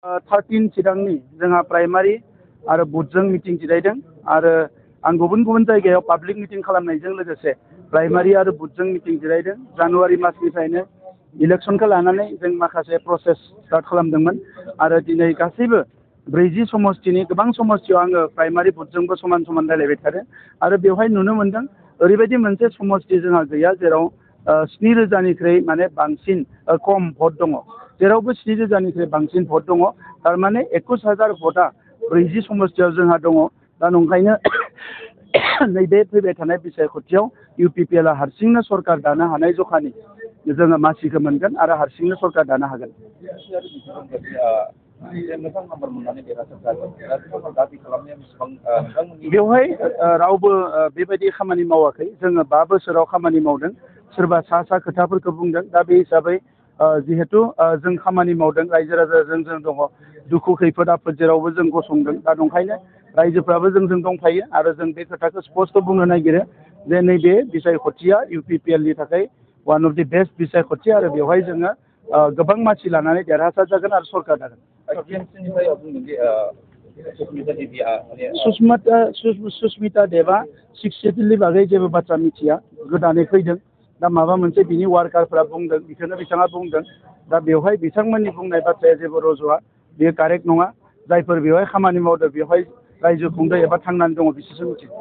13 चिरांनि जोंहा प्राइमारि आरो बुथजों मिटिं जिरायदों आरो आं गुबुन गुबुन जायगायाव पाब्लिक मिटिं खालामनायजों लोगोसे प्राइमारि आरो बुथजों मिटिं जिरायदों जानुवारि मासनिफ्रायनो इलेक्सनखौ लानानै जों माखासे प्रसेस स्टार्ट खालामदोंमोन आरो दिनै गासैबो 40 समष्टिनि गोबां समष्टियाव आङो प्राइमारि बुथजोंबो समान समान रायलायबाय थादों आरो बेवहाय नुनो मोनदों ओरैबायदि मोनसे समष्टि जोंहा गैया जेराव 7,000निख्रुइ माने बांसिन खम भट दङ जेरावबो 7,000निख्रुइ बांसिन भट दङ थारमाने 21,000 भटआ 40 समष्टियाव जोंहा दङ दा नंखायनो नैबे फैबाय थानाय बिसायख'थियाव UPPL हारसिंनो सरकार दानो हानाय जखानि जोङो मासिखौ मोनगोन आरो हारसिंनो सरकार दानो हागोन बेवहाय रावबो बेबायदि खामानि मावाखै जोङो 5 बोसोराव खामानि मावदों सोरबा सा खोथाफोरखौ बुंदों दा बे हिसाबै जिहेतु जों खामानि मावदों रायजो राजाजों जों दङ दुखु खैफोद आफोद जेरावबो जों गसंदों दा नंखायनो रायजोफ्राबो जोंजों दंफायो आरो जों बे खोथाखौ स्पष्ट बुंनो नागिरो जे नैबे बिसायख'थिया UPPLनि थाखाय वान अफ दि बेस्ट बिसायख'थि आरो बेवहाय जोङो गोबां मानसि लानानै देरहासार जागोन आरो सरकार दागोन सुस्मिता देबा 6 सिडुलनि बागै जेबो बाथ्रा मिथिया गोदानै फैदों दा माबा मोनसे बिनि वार्कारफ्रा बुंदों बेखौनो बिथाङा बुंदों दा बेवहाय बिथांमोननि बुंनाय बाथ्राया जेबो रज'आ बेयो कारेक्ट नङा जायफोर बेवहाय खामानि मावदों बेवहाय रायजो खुंदों एबा थांनानै दङ बिसोरसो मिथिगौ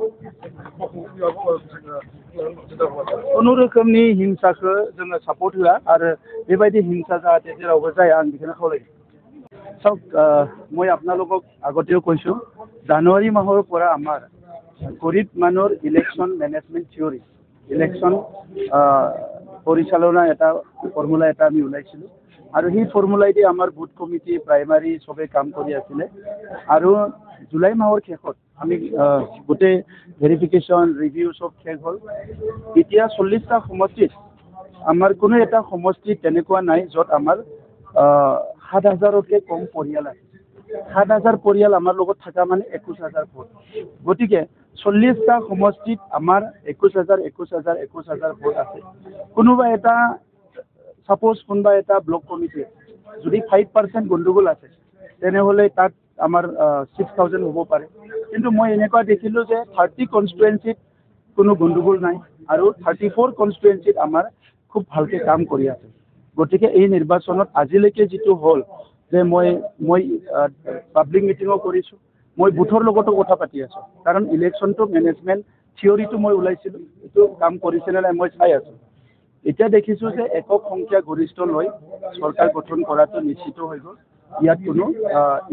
खुनु रोखोमनि हिंसाखौ जोङो सापर्ट होआ आरो बेबायदि हिंसा जाहाथे जेरावबो जाया आं बेखौनो खावलायो চাওক মই আপোনালোকক আগতেও কৈছোঁ জানুৱাৰী মাহৰ পৰা আমাৰ গৰীব মানুহৰ ইলেকশ্যন মেনেজমেণ্ট থিয়ৰী ইলেকশ্যন পৰিচালনা এটা ফৰ্মুলা এটা আমি ওলাইছিলোঁ আৰু সেই ফৰ্মুলাইদি আমাৰ বুথ কমিটি প্ৰাইমাৰী চবেই কাম কৰি আছিলে আৰু জুলাই মাহৰ শেষত আমি গোটেই ভেৰিফিকেশ্যন ৰিভিউ চব শেষ হ'ল এতিয়া 40টা সমষ্টিত আমাৰ কোনো এটা সমষ্টিত তেনেকুৱা নাই য'ত আমাৰ 7,000তকৈ কম পৰিয়াল আছে 7,000 পৰিয়াল আমাৰ লগত থকা মানে 21,000 ভোট গতিকে 40টা সমষ্টিত আমাৰ 21,000 ভোট আছে কোনোবা এটা সাপোজ কোনোবা এটা ব্লক কমিটি যদি 5% গণ্ডগোল আছে তেনেহ'লে তাত আমাৰ 6,000 হ'ব পাৰে কিন্তু মই এনেকুৱা দেখিলোঁ যে 30 কনষ্টিটুৱেঞ্চিত কোনো গণ্ডগোল নাই আৰু 34 কনষ্টিটুৱেঞ্চিত আমাৰ খুব ভালকৈ কাম কৰি আছে গতিকে এই নিৰ্বাচনত আজিলৈকে যিটো হ'ল যে মই পাব্লিক মিটিঙো কৰিছোঁ মই বুথৰ লগতো কথা পাতি আছোঁ কাৰণ ইলেকশ্যনটো মেনেজমেণ্ট থিয়ৰিটো মই ওলাইছিলোঁ এইটো কাম কৰিছেনে নাই মই চাই আছোঁ এতিয়া দেখিছোঁ যে একক সংখ্যা গৰিষ্ঠ লৈ চৰকাৰ গঠন কৰাটো নিশ্চিত হৈ গ'ল ইয়াত কোনো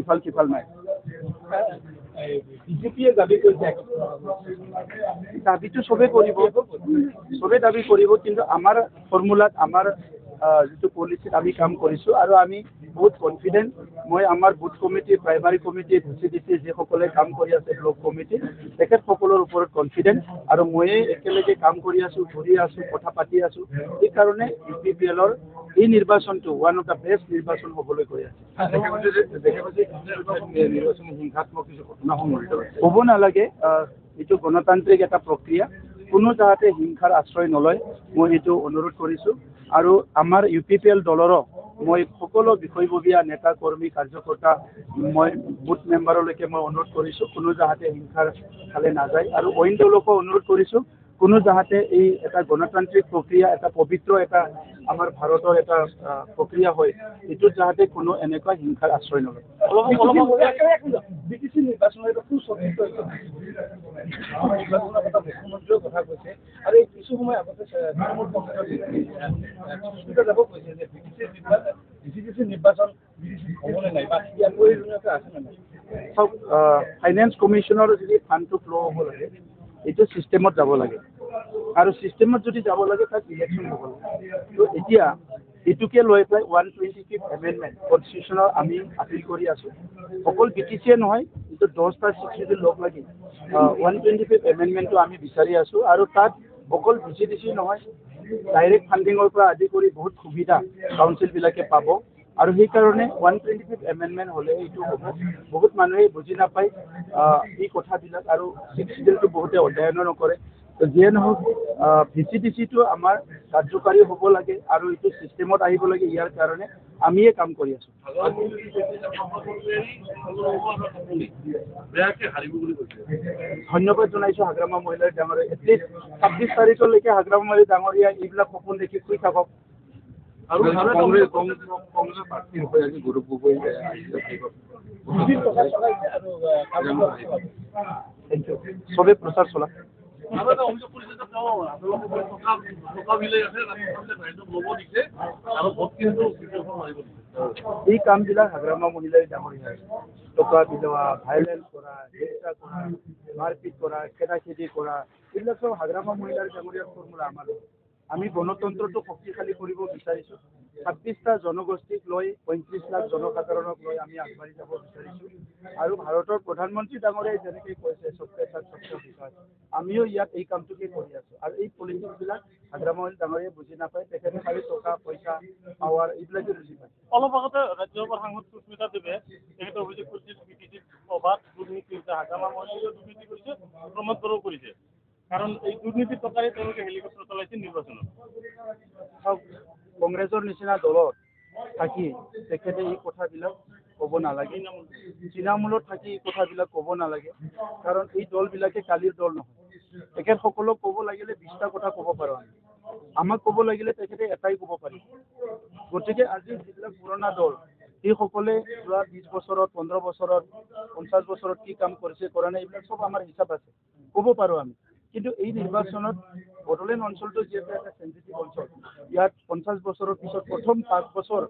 ইফাল সিফাল নাই বিজেপিয়ে দাবী কৰিছে দাবীটো চবেই দাবী কৰিব কিন্তু আমাৰ ফৰ্মুলাত আমাৰ যিটো পলিচিত আমি কাম কৰিছোঁ আৰু আমি বহুত কনফিডেণ্ট মই আমাৰ booth committee primary committee VCDC যিসকলে কাম কৰি আছে ব্লক কমিটি তেখেতসকলৰ ওপৰত কনফিডেণ্ট আৰু ময়ে একেলগে কাম কৰি আছোঁ ঘূৰি আছোঁ কথা পাতি আছোঁ সেইকাৰণে UPPLৰ এই নিৰ্বাচনটো ওৱান অফ দ্য বেষ্ট নিৰ্বাচন হ'বলৈ গৈ আছে হ'ব নালাগে এইটো গণতান্ত্ৰিক এটা প্ৰক্ৰিয়া কোনো যাতে হিংসাৰ আশ্ৰয় নলয় মই এইটো অনুৰোধ কৰিছোঁ আৰু আমাৰ UPPL দলৰো মই সকলো বিষয়ববীয়া নেতা কৰ্মী কাৰ্যকৰ্তা মই বুথ মেম্বাৰলৈকে মই অনুৰোধ কৰিছোঁ কোনো যাতে হিংসাৰ ফালে নাযায় আৰু অইন দলকো অনুৰোধ কৰিছোঁ কোনো যাতে এই এটা গণতান্ত্ৰিক প্ৰক্ৰিয়া এটা পবিত্ৰ এটা আমাৰ ভাৰতৰ এটা প্ৰক্ৰিয়া হয় এইটোত যাতে কোনো এনেকুৱা হিংসাৰ আশ্ৰয় নলয় BTC নিৰ্বাচনৰ এটা মুখ্যমন্ত্ৰীৰ কথা কৈছে আৰু এই কিছু সময় আগতে যাব কৈছে যে BTC নিৰ্বাচন হ'বলৈ নাই বা ইয়াৰ প্ৰয়োজনীয়তা আছে নে নাই চাওক ফাইনেন্স কমিশ্যনৰ যদি ফাণ্ডটো ফ্ল' হ'ব লাগে এইটো ছিষ্টেমত যাব লাগে আৰু ছিষ্টেমত যদি যাব লাগে তাত ইলেকশ্যন হ'ব লাগে তো এতিয়া এইটোকে লৈ পেলাই 125th এমেণ্ডমেণ্ট কনষ্টিটিউশ্যনৰ আমি আপিল কৰি আছোঁ অকল BTCয়ে নহয় এইটো 10টা চিটি লগ লাগি 125th এমেণ্ডমেণ্টটো আমি বিচাৰি আছোঁ আৰু তাত অকল VCDC নহয় ডাইৰেক্ট ফাণ্ডিঙৰ পৰা আদি কৰি বহুত সুবিধা কাউন্সিলবিলাকে পাব আৰু সেইকাৰণে 125th এমেণ্ডমেণ্ট হ'লে এইটো হ'ব বহুত মানুহে বুজি নাপায় এই কথাবিলাক আৰু 6 চিডিউলটো বহুতে অধ্যয়নো নকৰে তো যিয়ে নহওক VCDCটো আমাৰ কাৰ্যকাৰী হ'ব লাগে আৰু এইটো ছিষ্টেমত আহিব লাগে, ইয়াৰ কাৰণে আমিয়ে কাম কৰি আছোঁ। ধন্যবাদ জনাইছোঁ হাগ্ৰামা মহিলাই ডাঙৰীয়া। এটলিষ্ট 26 তাৰিখলৈকে হাগ্ৰামা মহিলাই ডাঙৰীয়া এইবিলাক সপোন দেখি শুই থাকক। আৰু কংগ্ৰেছ প্ৰাৰ্থীৰ হৈ আজি গৌৰৱ গগৈ চবে প্ৰচাৰ চলাক। এই কামবিলাক হাগ্ৰামা মহিলাই ডাঙৰীয়া, টকা বিলোৱা, ভাইলেন্স কৰা, হিংসা কৰা, মাৰপিট কৰা, খেদাখেদি কৰা, এইবিলাক চব হাগ্ৰামা মহিলাৰ ডাঙৰীয়াৰ ফৰ্মুলা আমাৰ। আমি গণতন্ত্ৰটো শক্তিশালী কৰিব বিচাৰিছোঁ। 26টা জনগোষ্ঠীক লৈ 35 লাখ জনসাধাৰণক লৈ আমি আগবাঢ়ি যাব বিচাৰিছোঁ। আৰু ভাৰতৰ প্ৰধানমন্ত্ৰী ডাঙৰীয়াই যেনেকৈ কৈছে সবকে সাথ সবকা বিকাশ, আমিও ইয়াত এই কামটোকে কৰি আছোঁ। আৰু এই পলিটিক্সবিলাক হাগ্ৰামা ডাঙৰীয়াই বুজি নাপায়, তেখেতে খালি টকা পইচা পাৱাৰ এইবিলাকে বুজি পায়। অলপ আগতে ৰাজ্যসভাৰ সাংসদ সুস্মিতা দেৱে তেখেতে অভিযোগ কৰিছিল বিটিচিত সভাত দুৰ্নীতি হৈছে, হাগ্ৰামা মহিলাইও দুৰ্নীতি কৰিছে, প্ৰমোদ বড়োও কৰিছে। কাৰণ এই দুৰ্নীতিৰ টকাৰে তেওঁলোকে হেলিকপ্টাৰ চলাইছিল নিৰ্বাচনত। কংগ্ৰেছৰ নিচিনা দলত থাকি তেখেতে এই কথাবিলাক ক'ব নালাগে। তৃণমূলত থাকি এই কথাবিলাক ক'ব নালাগে, কাৰণ এই দলবিলাকে কালিৰ দল নহয়। তেখেতসকলক ক'ব লাগিলে 20টা কথা ক'ব পাৰোঁ আমি, আমাক ক'ব লাগিলে তেখেতে এটাই ক'ব পাৰিব। গতিকে আজি যিবিলাক পুৰণা দল, সেইসকলে যোৱা 20 বছৰত, 15 বছৰত, 50 বছৰত কি কাম কৰিছে কৰা নাই, এইবিলাক চব আমাৰ হিচাপ আছে, ক'ব পাৰোঁ আমি। কিন্তু এই নিৰ্বাচনত বড়োলেণ্ড অঞ্চলটো যিহেতু এটা চেঞ্চিটিভ অঞ্চল, ইয়াত 50 বছৰৰ পিছত প্ৰথম 5 বছৰ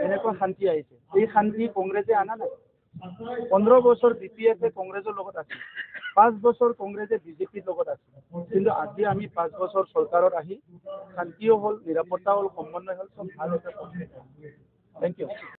এনেকুৱা শান্তি আহিছে। এই শান্তি কংগ্ৰেছে অনা নাই। 15 বছৰ BPF কংগ্ৰেছৰ লগত আছে, 5 বছৰ কংগ্ৰেছে BJPৰ লগত আছে। কিন্তু আজি আমি 5 বছৰ চৰকাৰত আহি শান্তিও হ'ল, নিৰাপত্তা হ'ল, সমন্বয় হ'ল, চব ভাল হৈছে। Thank U.